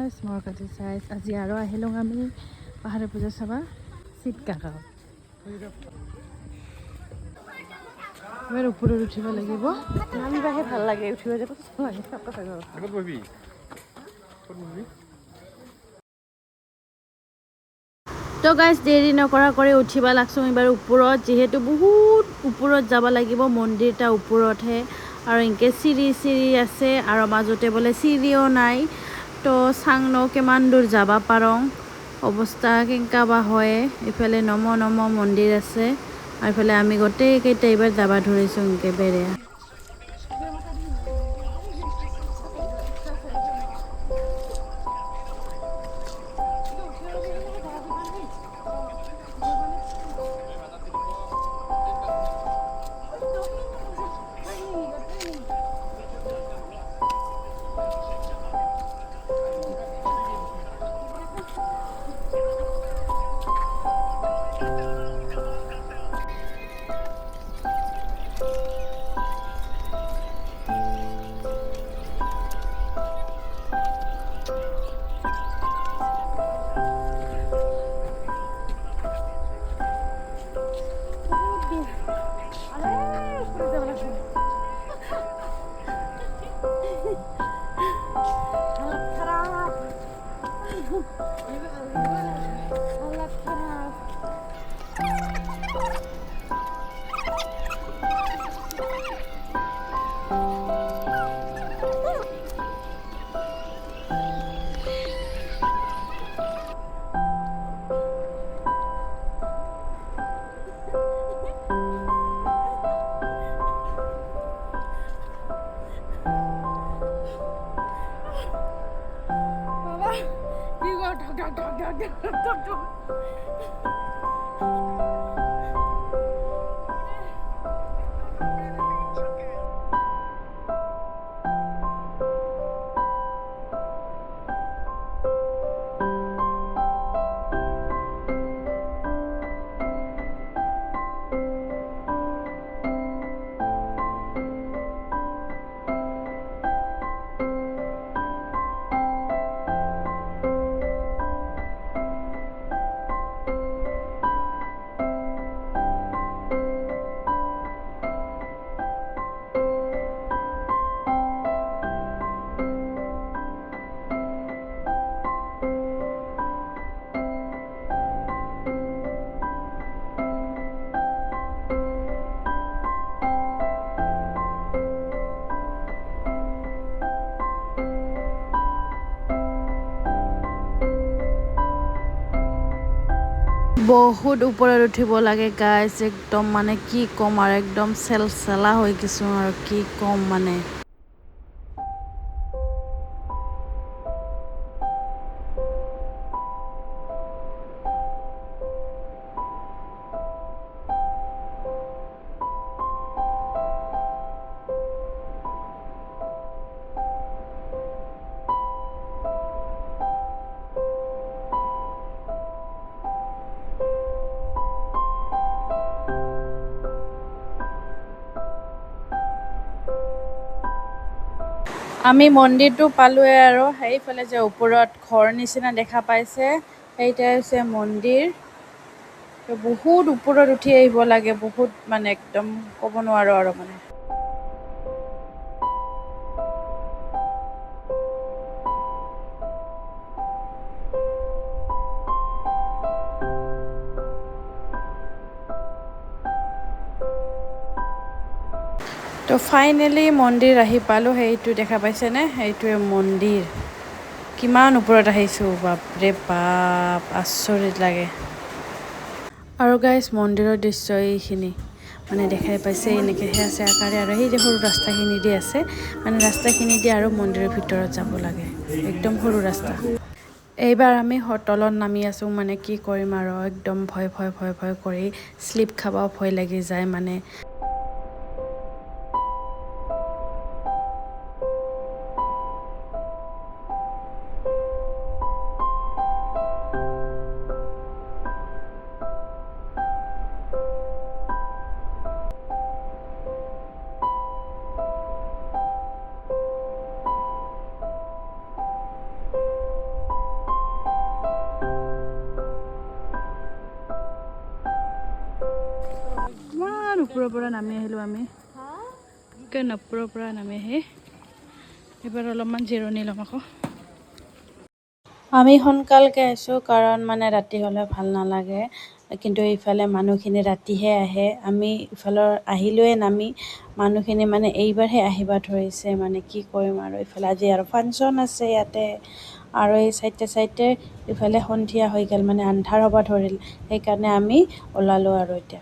গাইছ মোৰ কাটি চাইজ আজি আৰু আহিলোঁ আমি পাহাৰৰ পূজা চাবা চিটকা গাঁও এবাৰ ওপৰত উঠিব লাগিব নামিবাহে ভাল লাগে উঠিব যাব লাগে চব কথা তো গাইজ দেৰি নকৰা কৰি উঠিব লাগছোঁ এবাৰ ওপৰত যিহেতু বহুত ওপৰত যাব লাগিব মন্দিৰটা ওপৰতহে আৰু এনেকৈ চিৰি আছে আৰু মাজতে বোলে চিৰিও নাই তো চাং ন কিমান দূৰ যাব পাৰোঁ অৱস্থা কেনেকা বা হয় এইফালে নম মন্দিৰ আছে আৰু এইফালে আমি গোটেইকেইটা এইবাৰ যাব ধৰিছোঁ এনেকৈ বেৰে বহুত ওপৰত উঠিব লাগে গাইজ একদম মানে কি ক'ম আৰু একদম চেলা হৈ গৈছোঁ আৰু কি ক'ম মানে আমি মন্দিৰটো পালোৱে আৰু সেইফালে যে ওপৰত ঘৰ নিচিনা দেখা পাইছে সেইটাই হৈছে মন্দিৰ তো বহুত ওপৰত উঠি আহিব লাগে বহুত মানে একদম ক'ব নোৱাৰোঁ আৰু মানে তো ফাইনেলি মন্দিৰ আহি পালোঁ সেইটো দেখা পাইছেনে সেইটোৱে মন্দিৰ কিমান ওপৰত আহিছোঁ বাপৰে বাপ আচৰিত লাগে আৰু গাইজ মন্দিৰৰ দৃশ্য এইখিনি মানে দেখাই পাইছে এনেকৈহে আছে আকাৰে আৰু সেই যে সৰু ৰাস্তাখিনি দি আছে মানে ৰাস্তাখিনি দি আৰু মন্দিৰৰ ভিতৰত যাব লাগে একদম সৰু ৰাস্তা এইবাৰ আমি তলত নামি আছোঁ মানে কি কৰিম আৰু একদম ভয় কৰি শ্লিপ খাব ভয় লাগি যায় মানে নপুৰৰ পৰা নামি আহিলোঁ আমি নপুৰৰ পৰা নামি আহি এইবাৰ অলপমান জিৰণি ল'ম আকৌ আমি সোনকালকৈ আহিছোঁ কাৰণ মানে ৰাতি হ'লে ভাল নালাগে কিন্তু ইফালে মানুহখিনি ৰাতিহে আহে আমি ইফালৰ আহিলোৱে নামি মানুহখিনি মানে এইবাৰহে আহিব ধৰিছে মানে কি কৰিম আৰু ইফালে আজি আৰু ফাংচন আছে ইয়াতে আৰু এই চাইডে ইফালে সন্ধিয়া হৈ গ'ল মানে আন্ধাৰ হ'ব ধৰিল সেইকাৰণে আমি ওলালোঁ আৰু এতিয়া